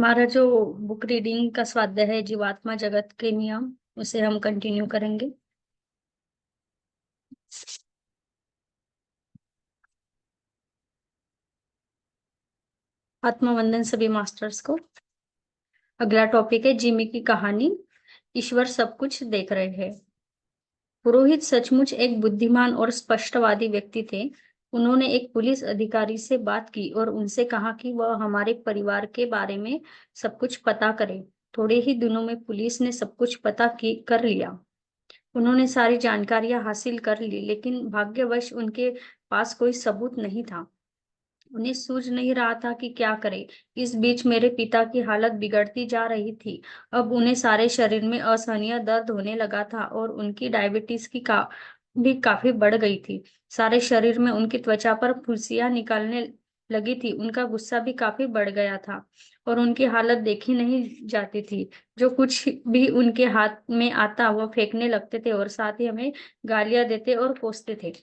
हमारा जो book reading का स्वाध्याय है जीवात्मा जगत के नियम, उसे हम कंटिन्यू करेंगे। आत्मवंदन सभी मास्टर्स को। अगला टॉपिक है जिमी की कहानी। ईश्वर सब कुछ देख रहे हैं। पुरोहित सचमुच एक बुद्धिमान और स्पष्टवादी व्यक्ति थे। उन्होंने एक पुलिस अधिकारी से बात की और उनसे कहा कि वह हमारे परिवार के बारे में सब कुछ पता करे। थोड़े ही दिनों में पुलिस ने सब कुछ कर लिया। उन्होंने सारी जानकारियां हासिल कर ली, लेकिन भाग्यवश उनके पास कोई सबूत नहीं था। उन्हें सूझ नहीं रहा था कि क्या करें। इस बीच मेरे पिता की हालत बिगड़ती जा रही थी। अब उन्हें सारे शरीर में असहनीय दर्द होने लगा था और उनकी डायबिटीज भी काफी बढ़ गई थी। सारे शरीर में उनकी त्वचा पर फुंसियां निकलने लगी थी। उनका गुस्सा भी काफी बढ़ गया था और उनकी हालत देखी नहीं जाती थी। जो कुछ भी उनके हाथ में आता वह फेंकने लगते थे और साथ ही हमें गालियां देते और कोसते थे।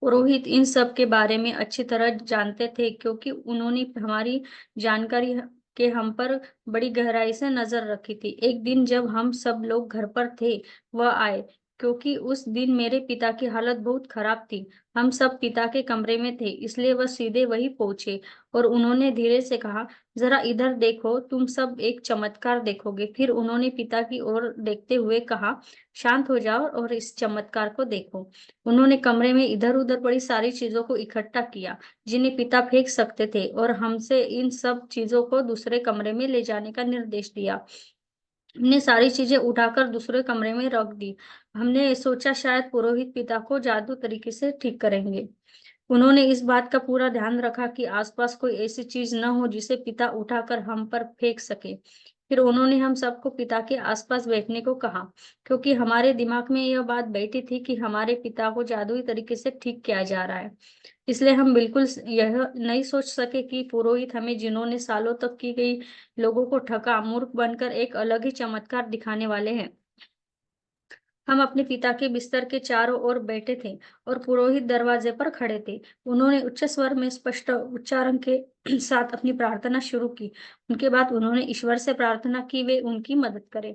पुरोहित इन सब के बारे में अच्छी तरह जानते थे, क्योंकि उन्होंने हमारी जानकारी के हम पर बड़ी गहराई से नजर रखी थी। एक दिन जब हम सब लोग घर पर थे, वह आए। क्योंकि उस दिन मेरे पिता की हालत बहुत खराब थी। हम सब पिता के कमरे में थे, इसलिए वह सीधे वही पहुंचे और उन्होंने धीरे से कहा, जरा इधर देखो, तुम सब एक चमत्कार देखोगे। फिर उन्होंने पिता की ओर देखते हुए कहा, शांत हो जाओ और इस चमत्कार को देखो। उन्होंने कमरे में इधर उधर पड़ी सारी चीजों को इकट्ठा किया जिन्हें पिता फेंक सकते थे और हमसे इन सब चीजों को दूसरे कमरे में ले जाने का निर्देश दिया। हमने सारी चीजें उठाकर दूसरे कमरे में रख दी। हमने सोचा शायद पुरोहित पिता को जादू तरीके से ठीक करेंगे। उन्होंने इस बात का पूरा ध्यान रखा कि आसपास कोई ऐसी चीज न हो जिसे पिता उठाकर हम पर फेंक सके। फिर उन्होंने हम सबको पिता के आसपास बैठने को कहा, क्योंकि हमारे दिमाग में यह बात बैठी थी कि हमारे पिता को जादुई तरीके से ठीक किया जा रहा है। इसलिए हम बिल्कुल यह नहीं सोच सके कि पुरोहित हमें, जिन्होंने सालों तक की गई लोगों को ठगा, मूर्ख बनकर एक अलग ही चमत्कार दिखाने वाले हैं। हम अपने पिता के बिस्तर के चारों ओर बैठे थे और पुरोहित दरवाजे पर खड़े थे। उन्होंने उच्च स्वर में स्पष्ट उच्चारण के साथ अपनी प्रार्थना शुरू की। उनके बाद उन्होंने ईश्वर से प्रार्थना की वे उनकी मदद करे,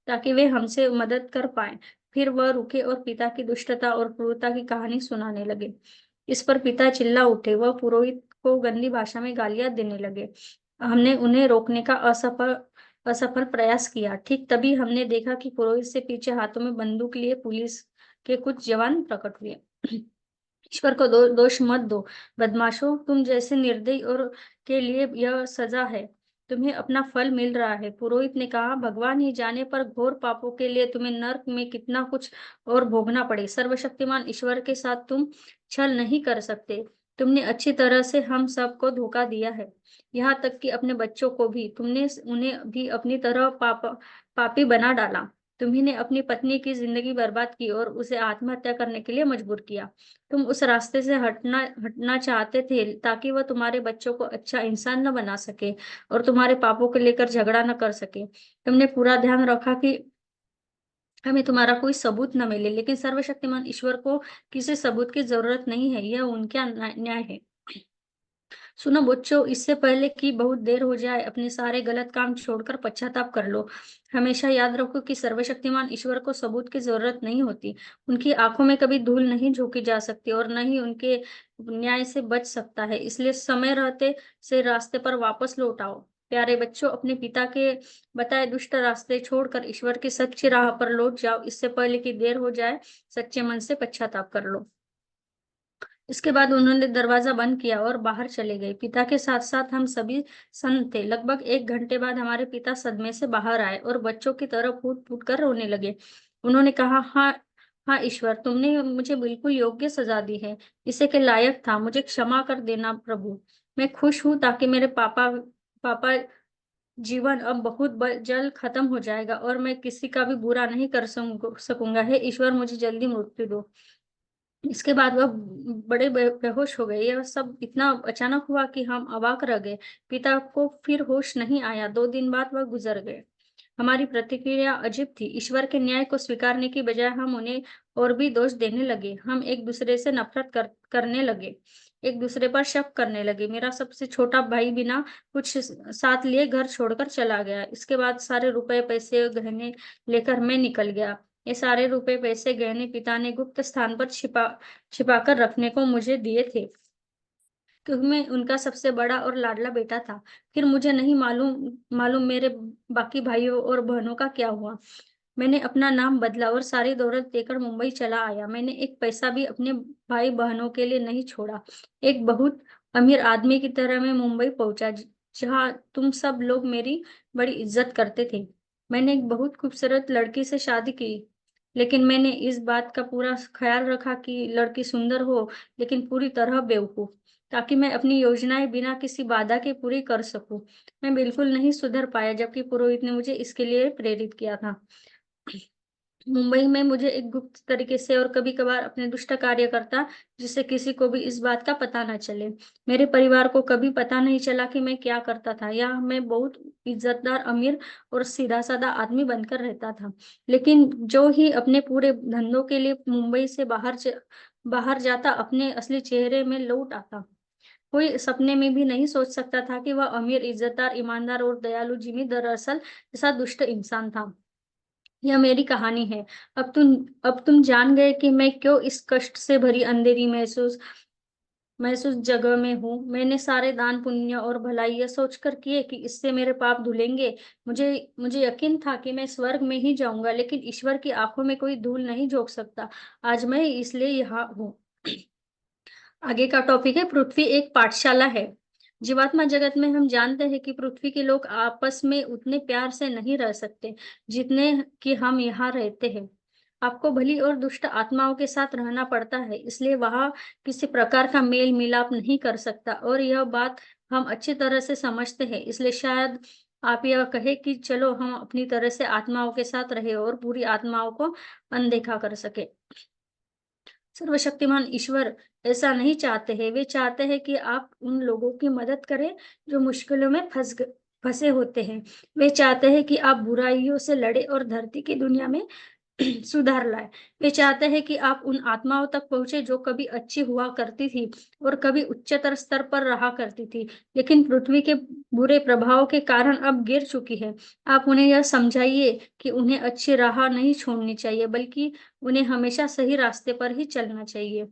ताकि वे हमसे मदद कर पाए। फिर वह रुके और पिता की दुष्टता और क्रूरता की कहानी सुनाने लगे। इस पर पिता चिल्ला उठे। वह पुरोहित को गंदी भाषा में गालियां देने लगे। हमने उन्हें रोकने का असफल असफल प्रयास किया। ठीक तभी हमने देखा कि पुरोहित से पीछे हाथों में बंदूक लिए पुलिस के कुछ जवान प्रकट हुए। ईश्वर को दोष मत दो, बदमाशों, तुम जैसे निर्दयी और के लिए यह सजा है। तुम्हें अपना फल मिल रहा है। पुरोहित ने कहा, भगवान ही जाने पर घोर पापों के लिए तुम्हें नर्क में कितना कुछ और भोगना पड़े। सर्वशक्तिमान ईश्वर के साथ तुम छल नहीं कर सकते। तुमने अच्छी तरह से हम सबको धोखा दिया है, यहाँ तक कि अपने बच्चों को भी। तुमने उन्हें भी अपनी तरह पापी बना डाला। तुम्ही ने अपनी पत्नी की जिंदगी बर्बाद की और उसे आत्महत्या करने के लिए मजबूर किया। तुम उस रास्ते से हटना चाहते थे ताकि वह तुम्हारे बच्चों को अच्छा इंसान न बना सके और तुम्हारे पापों को लेकर झगड़ा न कर सके। तुमने पूरा ध्यान रखा कि हमें तुम्हारा कोई सबूत न मिले, लेकिन सर्वशक्तिमान ईश्वर को किसी सबूत की जरूरत नहीं है। यह उनका न्याय है। सुनो बच्चों, इससे पहले कि बहुत देर हो जाए, अपने सारे गलत काम छोड़कर पश्चाताप कर लो। हमेशा याद रखो कि सर्वशक्तिमान ईश्वर को सबूत की जरूरत नहीं होती। उनकी आंखों में कभी धूल नहीं झोंकी जा सकती और न ही उनके न्याय से बच सकता है। इसलिए समय रहते से रास्ते पर वापस लौट आओ। प्यारे बच्चों, अपने पिता के बताए दुष्ट रास्ते छोड़कर ईश्वर की सच्ची राह पर लौट जाओ। इससे पहले कि देर हो जाए, सच्चे मन से पश्चाताप कर लो। इसके बाद उन्होंने दरवाजा बंद किया और बाहर चले गए। पिता के साथ साथ हम सभी सन्न थे। लगभग 1 घंटे बाद हमारे पिता सदमे से बाहर आए और बच्चों की तरह फूट फूट कर रोने लगे। उन्होंने कहा, हाँ हाँ ईश्वर, तुमने मुझे बिल्कुल योग्य सजा दी है। इसे के लायक था। मुझे क्षमा कर देना प्रभु। मैं खुश हूँ ताकि मेरे पापा पापा जीवन अब बहुत जल्द खत्म हो जाएगा और मैं किसी का भी बुरा नहीं कर सकूंगा। हे ईश्वर, मुझे जल्दी मृत्यु दो। इसके बाद वह बड़े बेहोश हो गए। यह सब इतना अचानक हुआ कि हम अवाक रह गए। पिता को फिर होश नहीं आया। 2 दिन बाद वह गुजर गए। हमारी प्रतिक्रिया अजीब थी। ईश्वर के न्याय को स्वीकारने की बजाय हम उन्हें और भी दोष देने लगे। हम एक दूसरे से नफरत करने लगे। एक दूसरे पर शक करने लगे। मेरा सबसे छोटा भाई बिना कुछ साथ लिए घर छोड़कर चला गया। इसके बाद सारे रुपए पैसे गहने लेकर मैं निकल गया। ये सारे रुपए पैसे गहने पिता ने गुप्त स्थान पर छिपा कर रखने को मुझे दिए थे, क्योंकि मैं उनका सबसे बड़ा और लाडला बेटा था। फिर मुझे नहीं मालूम मालूम मेरे बाकी भाइयों और बहनों का क्या हुआ। मैंने अपना नाम बदला और सारी दौलत देकर मुंबई चला आया। मैंने एक पैसा भी अपने भाई बहनों के लिए नहीं छोड़ा। एक बहुत अमीर आदमी की तरह मैं मुंबई पहुंचा, जहां तुम सब लोग मेरी बड़ी इज्जत करते थे। मैंने एक बहुत खूबसूरत लड़की से शादी की, लेकिन मैंने इस बात का पूरा ख्याल रखा कि लड़की सुंदर हो, लेकिन पूरी तरह बेवकूफ, ताकि मैं अपनी योजनाएं बिना किसी बाधा के पूरी कर सकूं। मैं बिल्कुल नहीं सुधर पाया, जबकि पुरोहित ने मुझे इसके लिए प्रेरित किया था। मुंबई में मुझे एक गुप्त तरीके से और कभी-कभार अपने दुष्ट कार्य करता, जिससे किसी को भी इस बात का पता न चले। मेरे परिवार को कभी पता नहीं चला कि मैं क्या करता था, या मैं बहुत इज्जतदार, अमीर और सीधा-साधा आदमी बनकर रहता था। लेकिन जो ही अपने पूरे धंधों के लिए मुंबई से बाहर जाता, अपने असली चेहरे में लौट आता। कोई सपने में भी नहीं सोच सकता था कि वह अमीर, इज्जतदार, ईमानदार और दयालु जिमी दरअसल ऐसा दुष्ट इंसान था। यह मेरी कहानी है। अब तुम जान गए कि मैं क्यों इस कष्ट से भरी अंधेरी महसूस महसूस जगह में हूँ। मैंने सारे दान पुण्य और भलाई यह सोचकर किए कि इससे मेरे पाप धुलेंगे। मुझे मुझे यकीन था कि मैं स्वर्ग में ही जाऊंगा, लेकिन ईश्वर की आंखों में कोई धूल नहीं झोंक सकता। आज मैं इसलिए यहाँ हूँ। आगे का टॉपिक है, पृथ्वी एक पाठशाला है। जीवात्मा जगत में हम जानते हैं कि पृथ्वी के लोग आपस में उतने प्यार से नहीं रह सकते जितने कि हम यहाँ रहते हैं। आपको भली और दुष्ट आत्माओं के साथ रहना पड़ता है, इसलिए वहाँ किसी प्रकार का मेल मिलाप नहीं कर सकता, और यह बात हम अच्छी तरह से समझते हैं। इसलिए शायद आप यह कहे कि चलो हम अपनी तरह से आत्माओं के साथ रहे और बुरी आत्माओं को अनदेखा कर सके। सर्वशक्तिमान ईश्वर ऐसा नहीं चाहते हैं। वे चाहते हैं कि आप उन लोगों की मदद करें जो मुश्किलों में फंसे होते हैं। वे चाहते हैं कि आप बुराइयों से लड़े और धरती की दुनिया में सुधार लाए। वे चाहते हैं कि आप उन आत्माओं तक पहुंचे जो कभी अच्छी हुआ करती थी और कभी उच्चतर स्तर पर रहा करती थी, लेकिन पृथ्वी के बुरे प्रभाव के कारण अब गिर चुकी है। आप उन्हें यह समझाइए कि उन्हें अच्छी राह नहीं छोड़नी चाहिए, बल्कि उन्हें हमेशा सही रास्ते पर ही चलना चाहिए।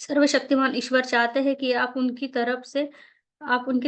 सर्वशक्तिमान ईश्वर चाहते हैं कि आप उनकी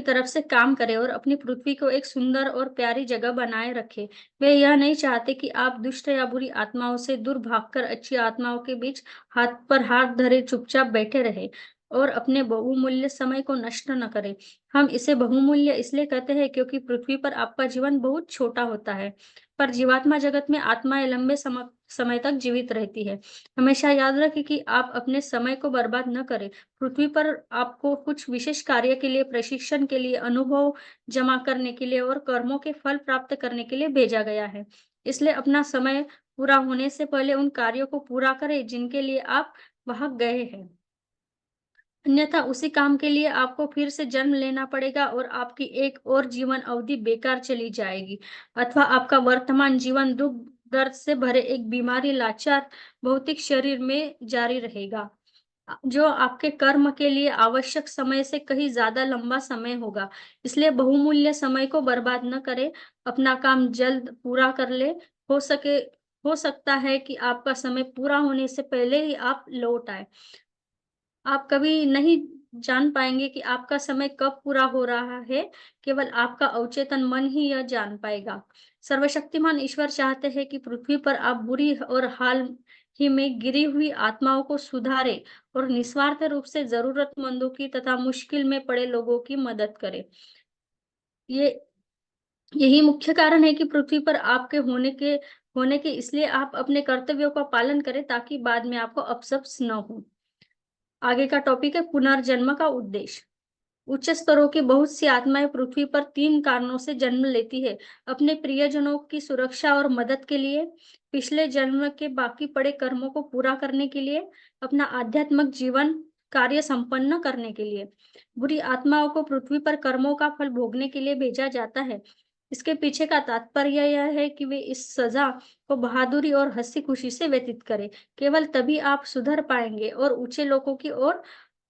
तरफ से काम करें और अपनी पृथ्वी को एक सुंदर और प्यारी जगह बनाए रखें। वे यह नहीं चाहते कि आप दुष्ट या बुरी आत्माओं से दूर भागकर अच्छी आत्माओं के बीच हाथ पर हाथ धरे चुपचाप बैठे रहे और अपने बहुमूल्य समय को नष्ट न करें। हम इसे बहुमूल्य इसलिए कहते हैं क्योंकि पृथ्वी पर आपका जीवन बहुत छोटा होता है, पर जीवात्मा जगत में आत्माएं लंबे समय तक जीवित रहती है। हमेशा याद रखें कि आप अपने समय को बर्बाद न करें। पृथ्वी पर आपको कुछ विशेष कार्य के लिए, प्रशिक्षण के लिए, अनुभव जमा करने के लिए और कर्मों के फल प्राप्त करने के लिए भेजा गया है। इसलिए अपना समय पूरा होने से पहले उन कार्यों को पूरा करें जिनके लिए आप वहां गए हैं। अन्यथा उसी काम के लिए आपको फिर से जन्म लेना पड़ेगा और आपकी एक और जीवन अवधि बेकार चली जाएगी, अथवा आपका वर्तमान जीवन दुख दर्द से भरे एक बीमारी लाचार भौतिक शरीर में जारी रहेगा, जो आपके कर्म के लिए आवश्यक समय से कहीं ज्यादा लंबा समय होगा। इसलिए बहुमूल्य समय को बर्बाद न करें, अपना काम जल्द पूरा कर ले। हो सके हो सकता है कि आपका समय पूरा होने से पहले ही आप लौट आए। आप कभी नहीं जान पाएँगे कि आपका समय कब पूरा हो रहा है, केवल आपका अवचेतन मन ही यह जान पाएगा। सर्वशक्तिमान ईश्वर चाहते हैं कि पृथ्वी पर आप बुरी और हाल ही में गिरी हुई आत्माओं को सुधारें और निस्वार्थ रूप से ज़रूरतमंदों की तथा मुश्किल में पड़े लोगों की मदद करें। ये यही मुख्य कारण है कि पृथ्वी पर आपके होने के इसलिए आप अपने कर्तव्यों का पालन करें, ताकि बाद में आपको अफसोस न हो। आगे का टॉपिक है, पुनर्जन्म का उद्देश्य। उच्च स्तरों की बहुत सी आत्माएं पृथ्वी पर 3 कारणों से जन्म लेती है: अपने प्रियजनों की सुरक्षा और मदद के लिए, पिछले जन्म के बाकी पड़े कर्मों को पूरा करने के लिए, अपना आध्यात्मिक जीवन कार्य संपन्न करने के लिए। बुरी आत्माओं को पृथ्वी पर कर्मों का फल भोगने के लिए भेजा जाता है। इसके पीछे का तात्पर्य यह है कि वे इस सजा को बहादुरी और हंसी खुशी से व्यतीत करें। केवल तभी आप सुधर पाएंगे और ऊंचे लोकों की ओर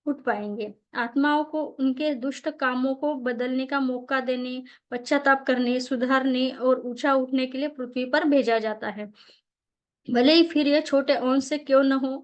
उठ पाएंगे। आत्माओं को उनके दुष्ट कामों को बदलने का मौका देने, पश्चाताप करने, सुधारने और ऊंचा उठने के लिए पृथ्वी पर भेजा जाता है। भले ही फिर यह छोटे अंश से क्यों न हो,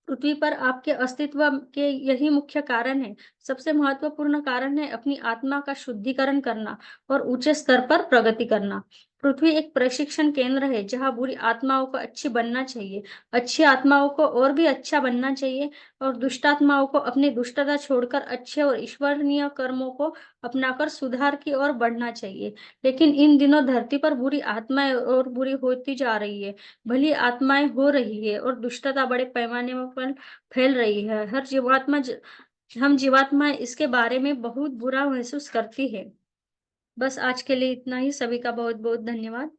पृथ्वी पर आपके अस्तित्व के यही मुख्य कारण है। सबसे महत्वपूर्ण कारण है अपनी आत्मा का शुद्धिकरण करना और ऊंचे स्तर पर प्रगति करना। पृथ्वी एक प्रशिक्षण केंद्र है जहां बुरी आत्माओं को अच्छी बनना चाहिए, अच्छी आत्माओं को और भी अच्छा बनना चाहिए और दुष्ट आत्माओं को अपनी दुष्टता छोड़कर अच्छे और ईश्वरीय कर्मों को अपनाकर सुधार की ओर बढ़ना चाहिए। लेकिन इन दिनों धरती पर बुरी आत्माएं और बुरी होती जा रही है, भली आत्माएं हो रही है और दुष्टता बड़े पैमाने पर फैल रही है। हर जीवात्मा हम जीवात्मा इसके बारे में बहुत बुरा महसूस करती है। बस आज के लिए इतना ही। सभी का बहुत बहुत धन्यवाद।